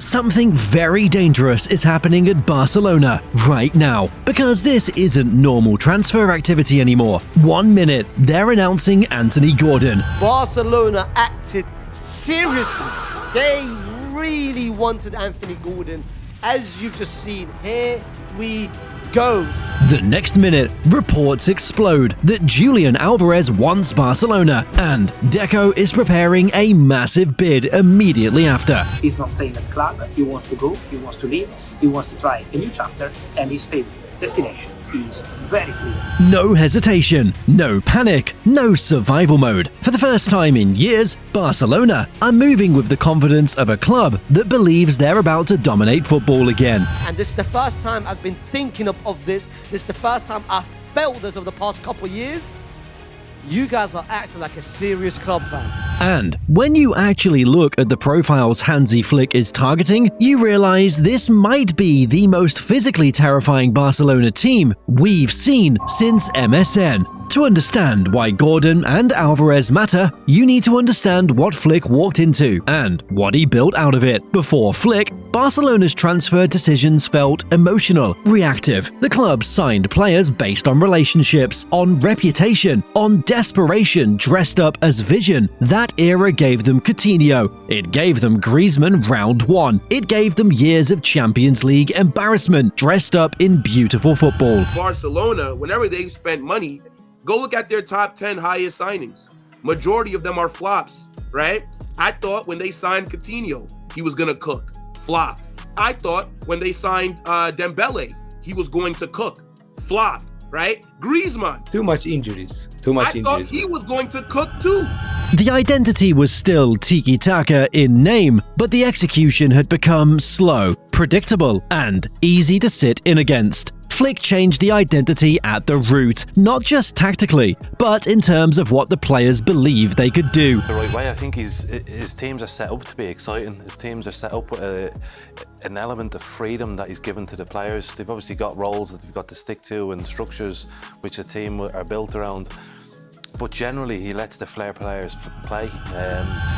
Something very dangerous is happening at Barcelona right now, because this isn't normal transfer activity anymore. 1 minute, they're announcing Anthony Gordon. Barcelona acted seriously. They really wanted Anthony Gordon. As you've just seen, here we go. The next minute, reports explode that Julián Álvarez wants Barcelona, and Deco is preparing a massive bid immediately after. He's not staying at the club, he wants to go, he wants to leave, he wants to try a new chapter, and his favorite destination is very clear. No hesitation, no panic, no survival mode. For the first time in years, Barcelona are moving with the confidence of a club that believes they're about to dominate football again. And this is the first time I've been thinking of this. This is the first time I've felt this over the past couple of years. You guys are acting like a serious club fan. And when you actually look at the profiles Hansi Flick is targeting, you realize this might be the most physically terrifying Barcelona team we've seen since MSN. To understand why Gordon and Alvarez matter, you need to understand what Flick walked into and what he built out of it. Before Flick, Barcelona's transfer decisions felt emotional, reactive. The club signed players based on relationships, on reputation, on desperation dressed up as vision. That era gave them Coutinho. It gave them Griezmann round one. It gave them years of Champions League embarrassment dressed up in beautiful football. Barcelona, whenever they spent money, go look at their top 10 highest signings. Majority of them are flops, right? I thought when they signed Coutinho, he was going to cook. Flop. I thought when they signed Dembele, he was going to cook. Flop, right? Griezmann. Too much injuries. I thought he was going to cook too. The identity was still tiki-taka in name, but the execution had become slow, predictable, and easy to sit in against. Flick changed the identity at the root, not just tactically, but in terms of what the players believed they could do. The right way, I think his teams are set up to be exciting. His teams are set up with an element of freedom that he's given to the players. They've obviously got roles that they've got to stick to and structures which the team are built around. But generally, he lets the flair players play.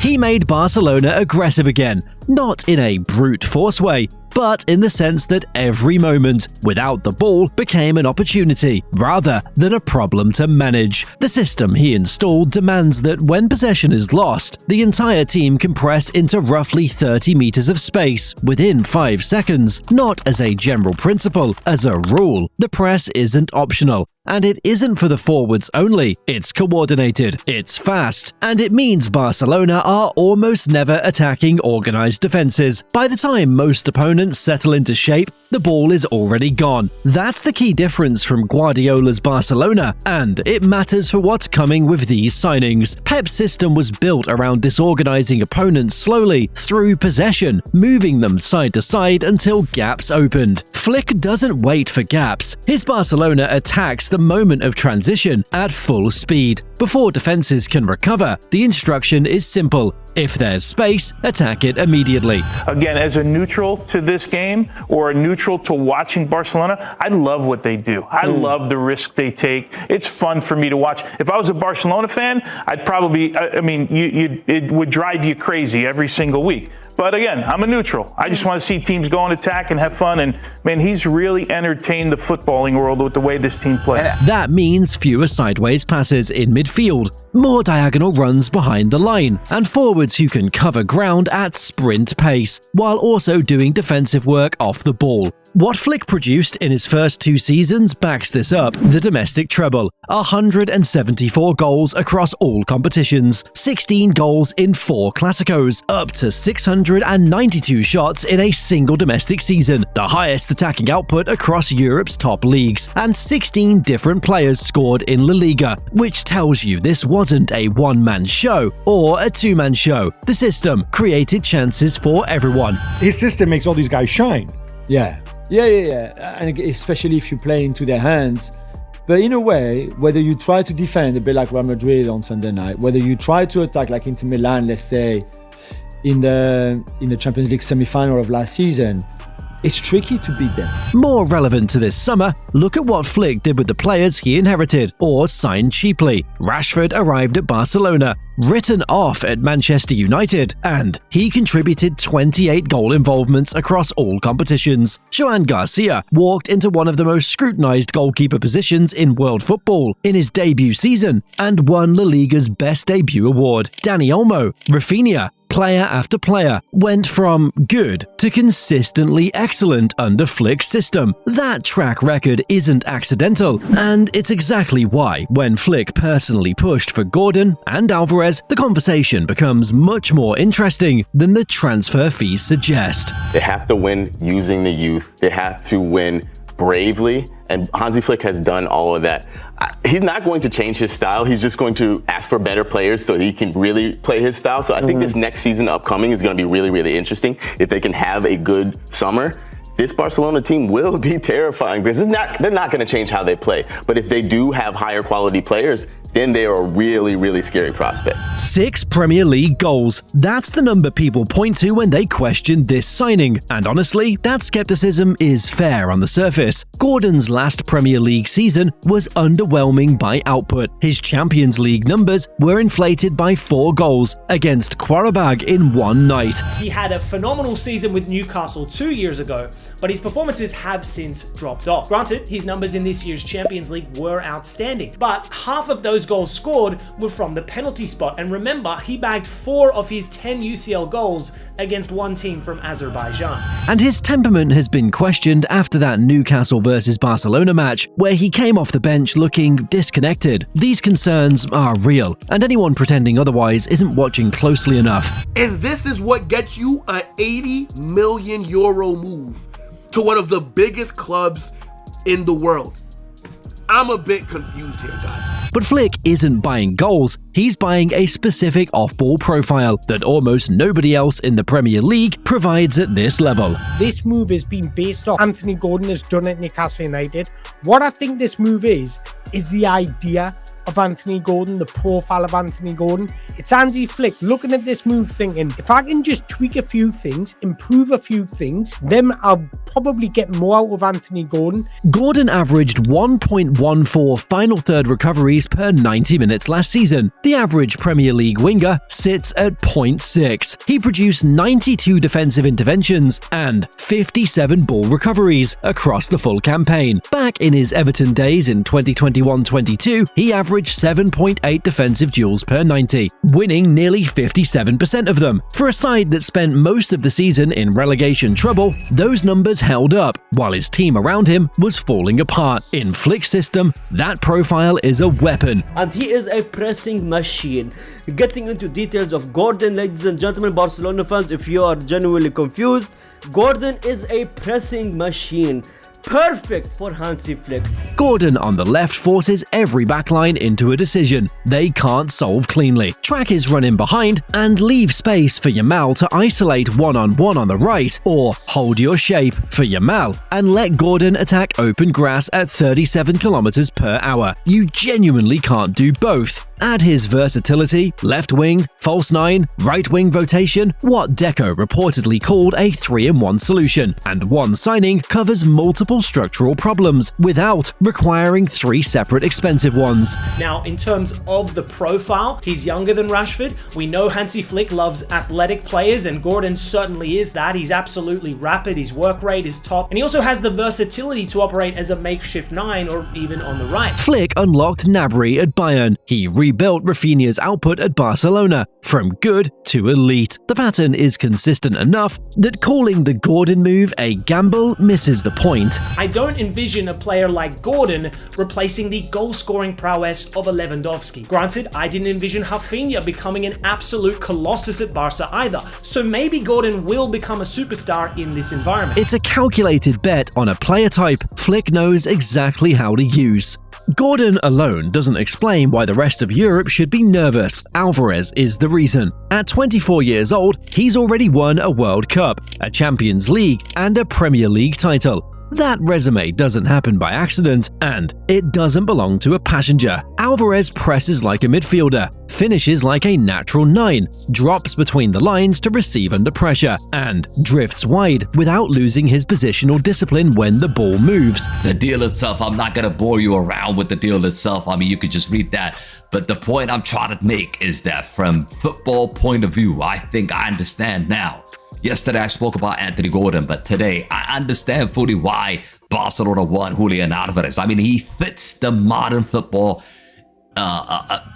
He made Barcelona aggressive again, not in a brute force way, but in the sense that every moment without the ball became an opportunity rather than a problem to manage. The system he installed demands that when possession is lost, the entire team can press into roughly 30 meters of space within 5 seconds. Not as a general principle, as a rule. The press isn't optional. And it isn't for the forwards only, it's coordinated, it's fast, and it means Barcelona are almost never attacking organized defenses. By the time most opponents settle into shape, the ball is already gone. That's the key difference from Guardiola's Barcelona, and it matters for what's coming with these signings. Pep's system was built around disorganizing opponents slowly through possession, moving them side to side until gaps opened. Flick doesn't wait for gaps. His Barcelona attacks the moment of transition at full speed. Before defenses can recover, the instruction is simple. If there's space, attack it immediately. Again, as a neutral to this game or a neutral to watching Barcelona, I love what they do. I love the risk they take. It's fun for me to watch. If I was a Barcelona fan, I'd probably, it would drive you crazy every single week. But again, I'm a neutral. I just want to see teams go on attack and have fun. And man, he's really entertained the footballing world with the way this team plays. That means fewer sideways passes in midfield, more diagonal runs behind the line, and forwards who can cover ground at sprint pace, while also doing defensive work off the ball. What Flick produced in his first 2 seasons backs this up. The domestic treble, 174 goals across all competitions, 16 goals in 4 Clásicos, up to 692 shots in a single domestic season, the highest attacking output across Europe's top leagues, and 16 different players scored in La Liga, which tells you this wasn't a one-man show or a two-man show. The system created chances for everyone. His system makes all these guys shine. Yeah. And especially if you play into their hands. But in a way, whether you try to defend a bit like Real Madrid on Sunday night, whether you try to attack like Inter Milan, let's say, in the Champions League semi-final of last season, it's tricky to beat them. More relevant to this summer, look at what Flick did with the players he inherited or signed cheaply. Rashford arrived at Barcelona, written off at Manchester United, and he contributed 28 goal involvements across all competitions. Joan Garcia walked into one of the most scrutinized goalkeeper positions in world football in his debut season and won La Liga's Best Debut award. Dani Olmo, Raphinha, player after player, went from good to consistently excellent under Flick's system. That track record isn't accidental, and it's exactly why, when Flick personally pushed for Gordon and Alvarez, the conversation becomes much more interesting than the transfer fees suggest. They have to win using the youth. They have to win bravely, and Hansi Flick has done all of that. He's not going to change his style. He's just going to ask for better players so he can really play his style. So I think this next season upcoming is going to be really, really interesting. If they can have a good summer, this Barcelona team will be terrifying because they're not going to change how they play. But if they do have higher quality players, then they are a really, really scary prospect. 6 Premier League goals. That's the number people point to when they question this signing. And honestly, that skepticism is fair on the surface. Gordon's last Premier League season was underwhelming by output. His Champions League numbers were inflated by 4 goals against Qarabag in one night. He had a phenomenal season with Newcastle 2 years ago, but his performances have since dropped off. Granted, his numbers in this year's Champions League were outstanding, but half of those goals scored were from the penalty spot. And remember, he bagged 4 of his 10 UCL goals against one team from Azerbaijan. And his temperament has been questioned after that Newcastle versus Barcelona match, where he came off the bench looking disconnected. These concerns are real, and anyone pretending otherwise isn't watching closely enough. And this is what gets you a €80 million move to one of the biggest clubs in the world. I'm a bit confused here, guys. But Flick isn't buying goals, he's buying a specific off-ball profile that almost nobody else in the Premier League provides at this level. This move has been based off Anthony Gordon has done at Newcastle United. What I think this move is the idea of Anthony Gordon, the profile of Anthony Gordon. It's Hansi Flick looking at this move thinking, if I can just tweak a few things, improve a few things, then I'll probably get more out of Anthony Gordon. Gordon averaged 1.14 final third recoveries per 90 minutes last season. The average Premier League winger sits at 0.6. He produced 92 defensive interventions and 57 ball recoveries across the full campaign. Back in his Everton days in 2021-22, he averaged 7.8 defensive duels per 90, winning nearly 57% of them. For a side that spent most of the season in relegation trouble, those numbers held up, while his team around him was falling apart. In Flick's system, that profile is a weapon. And he is a pressing machine. Getting into details of Gordon, ladies and gentlemen, Barcelona fans, if you are genuinely confused, Gordon is a pressing machine. Perfect for Hansi Flick. Gordon on the left forces every backline into a decision they can't solve cleanly. Track his run in behind and leave space for Yamal to isolate one-on-one on the right, or hold your shape for Yamal and let Gordon attack open grass at 37 kilometers per hour. You genuinely can't do both. Add his versatility, left wing, false 9, right wing rotation, what Deco reportedly called a 3-in-1 solution, and one signing covers multiple structural problems without requiring 3 separate expensive ones. Now, in terms of the profile, he's younger than Rashford. We know Hansi Flick loves athletic players, and Gordon certainly is that. He's absolutely rapid, his work rate is top, and he also has the versatility to operate as a makeshift 9 or even on the right. Flick unlocked Gnabry at Bayern. He rebuilt Raphinha's output at Barcelona, from good to elite. The pattern is consistent enough that calling the Gordon move a gamble misses the point. I don't envision a player like Gordon replacing the goal-scoring prowess of a Lewandowski. Granted, I didn't envision Raphinha becoming an absolute colossus at Barca either, so maybe Gordon will become a superstar in this environment. It's a calculated bet on a player type Flick knows exactly how to use. Gordon alone doesn't explain why the rest of Europe should be nervous. Alvarez is the reason. At 24 years old, he's already won a World Cup, a Champions League, and a Premier League title. That resume doesn't happen by accident, and it doesn't belong to a passenger. Alvarez presses like a midfielder, finishes like a natural 9, drops between the lines to receive under pressure, and drifts wide without losing his positional discipline when the ball moves. The deal itself, I'm not going to bore you around with the deal itself. I mean, you could just read that. But the point I'm trying to make is that from football point of view, I think I understand now. Yesterday I spoke about Anthony Gordon, but today I understand fully why Barcelona won Julián Álvarez. I mean, he fits the modern football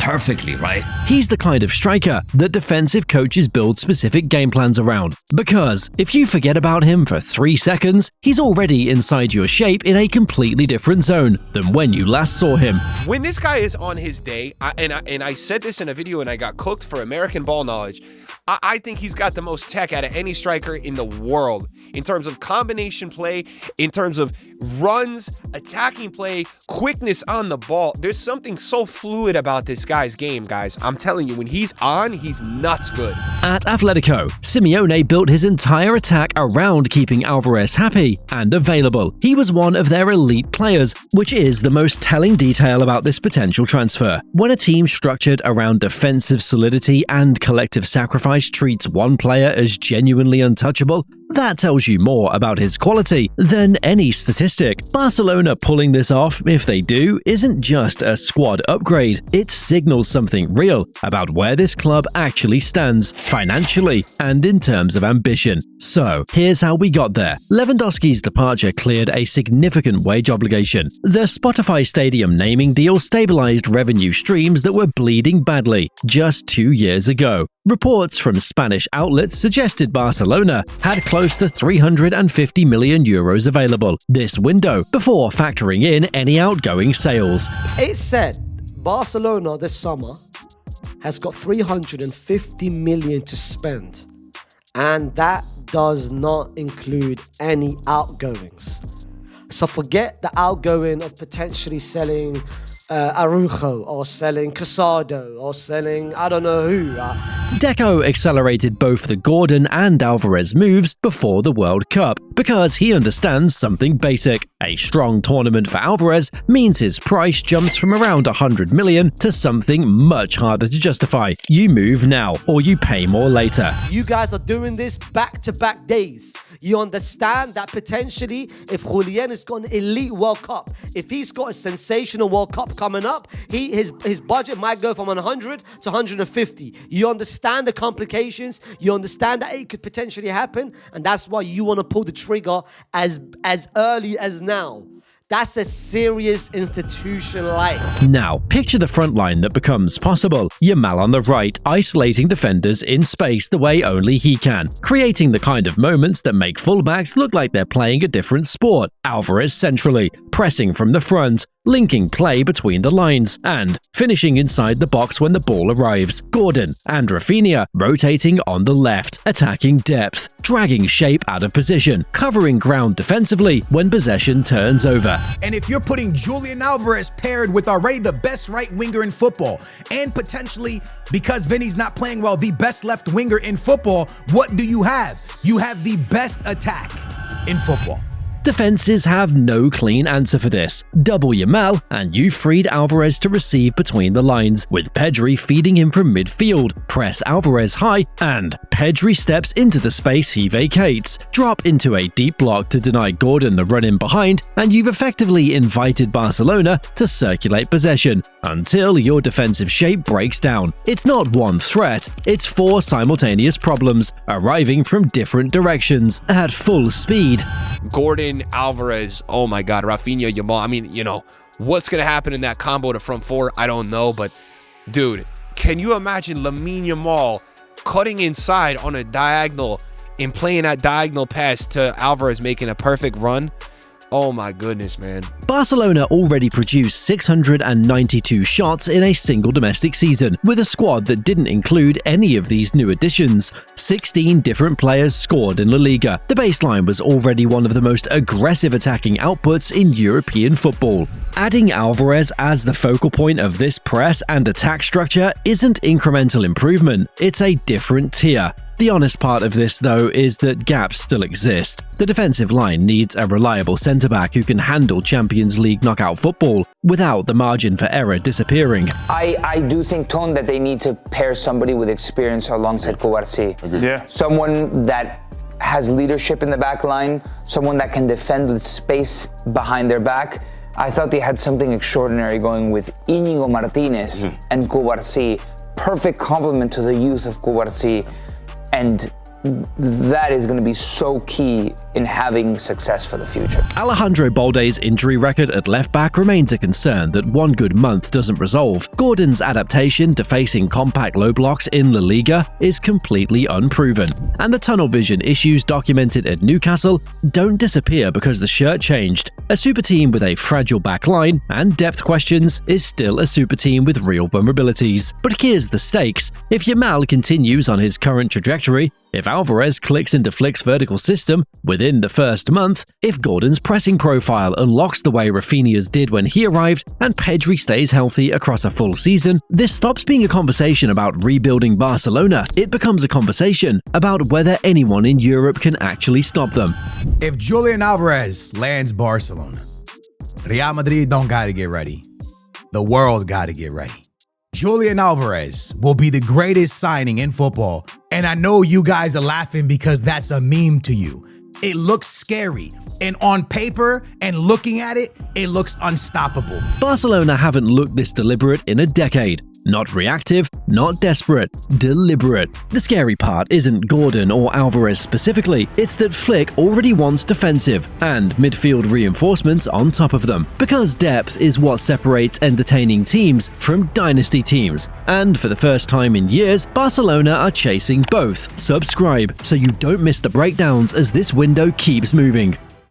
perfectly, right? He's the kind of striker that defensive coaches build specific game plans around. Because if you forget about him for 3 seconds, he's already inside your shape in a completely different zone than when you last saw him. When this guy is on his day, and I said this in a video and I got cooked for American ball knowledge, I think he's got the most tech out of any striker in the world in terms of combination play, in terms of runs, attacking play, quickness on the ball. There's something so fluid about this guy's game, guys. I'm telling you, when he's on, he's nuts good. At Atletico, Simeone built his entire attack around keeping Alvarez happy and available. He was one of their elite players, which is the most telling detail about this potential transfer. When a team structured around defensive solidity and collective sacrifice treats one player as genuinely untouchable, that tells you more about his quality than any statistic. Barcelona pulling this off, if they do, isn't just a squad upgrade. It signals something real about where this club actually stands, financially and in terms of ambition. So, here's how we got there. Lewandowski's departure cleared a significant wage obligation. The Spotify Stadium naming deal stabilized revenue streams that were bleeding badly just 2 years ago. Reports from Spanish outlets suggested Barcelona had close to 350 million euros available this window before factoring in any outgoing sales. It said Barcelona this summer has got 350 million to spend, and that does not include any outgoings. So forget the outgoing of potentially selling Araujo or selling Casado or selling I don't know who. Deco accelerated both the Gordon and Alvarez moves before the World Cup because he understands something basic. A strong tournament for Alvarez means his price jumps from around 100 million to something much harder to justify. You move now or you pay more later. You guys are doing this back-to-back days. You understand that potentially if Julian has got an elite World Cup, if he's got a sensational World Cup coming up, his budget might go from 100 to 150. You understand the complications, you understand that it could potentially happen, and that's why you want to pull the trigger as early as now. That's a serious institution like. Now, picture the front line that becomes possible. Yamal on the right, isolating defenders in space the way only he can, creating the kind of moments that make fullbacks look like they're playing a different sport. Alvarez centrally, pressing from the front, linking play between the lines, and finishing inside the box when the ball arrives. Gordon and Raphinha rotating on the left, attacking depth, dragging shape out of position, covering ground defensively when possession turns over. And if you're putting Julián Álvarez paired with already the best right winger in football, and potentially, because Vinny's not playing well, the best left winger in football, what do you have? You have the best attack in football. Defenses have no clean answer for this. Double Yamal, and you freed Alvarez to receive between the lines, with Pedri feeding him from midfield. Press Alvarez high, and Pedri steps into the space he vacates. Drop into a deep block to deny Gordon the run in behind, and you've effectively invited Barcelona to circulate possession until your defensive shape breaks down. It's not one threat, it's 4 simultaneous problems arriving from different directions at full speed. Gordon, Alvarez, oh my God, Raphinha, Yamal. I mean, you know, what's going to happen in that combo to front four? I don't know, but dude, can you imagine Lamine Yamal cutting inside on a diagonal and playing that diagonal pass to Alvarez making a perfect run? Oh my goodness, man. Barcelona already produced 692 shots in a single domestic season, with a squad that didn't include any of these new additions. 16 different players scored in La Liga. The baseline was already one of the most aggressive attacking outputs in European football. Adding Alvarez as the focal point of this press and attack structure isn't incremental improvement, it's a different tier. The honest part of this, though, is that gaps still exist. The defensive line needs a reliable centre-back who can handle Champions League knockout football without the margin for error disappearing. I do think, Tone, that they need to pair somebody with experience alongside Kouarsi. Yeah. Someone that has leadership in the back line, someone that can defend with space behind their back. I thought they had something extraordinary going with Íñigo Martínez and Kouarsi. Perfect complement to the youth of Kouarsi. And that is going to be so key in having success for the future. Alejandro Balde's injury record at left-back remains a concern that one good month doesn't resolve. Gordon's adaptation to facing compact low blocks in La Liga is completely unproven. And the tunnel vision issues documented at Newcastle don't disappear because the shirt changed. A super team with a fragile back line and depth questions is still a super team with real vulnerabilities. But here's the stakes. If Yamal continues on his current trajectory, if Alvarez clicks into Flick's vertical system within the first month, if Gordon's pressing profile unlocks the way Raphinha's did when he arrived, and Pedri stays healthy across a full season, this stops being a conversation about rebuilding Barcelona. It becomes a conversation about whether anyone in Europe can actually stop them. If Julian Álvarez lands Barcelona, Real Madrid don't gotta get ready. The world gotta get ready. Julian Álvarez will be the greatest signing in football. And I know you guys are laughing because that's a meme to you. It looks scary. And on paper and looking at it, it looks unstoppable. Barcelona haven't looked this deliberate in a decade. Not reactive, not desperate, deliberate. The scary part isn't Gordon or Alvarez specifically, it's that Flick already wants defensive and midfield reinforcements on top of them. Because depth is what separates entertaining teams from dynasty teams. And for the first time in years, Barcelona are chasing both. Subscribe so you don't miss the breakdowns as this window keeps moving.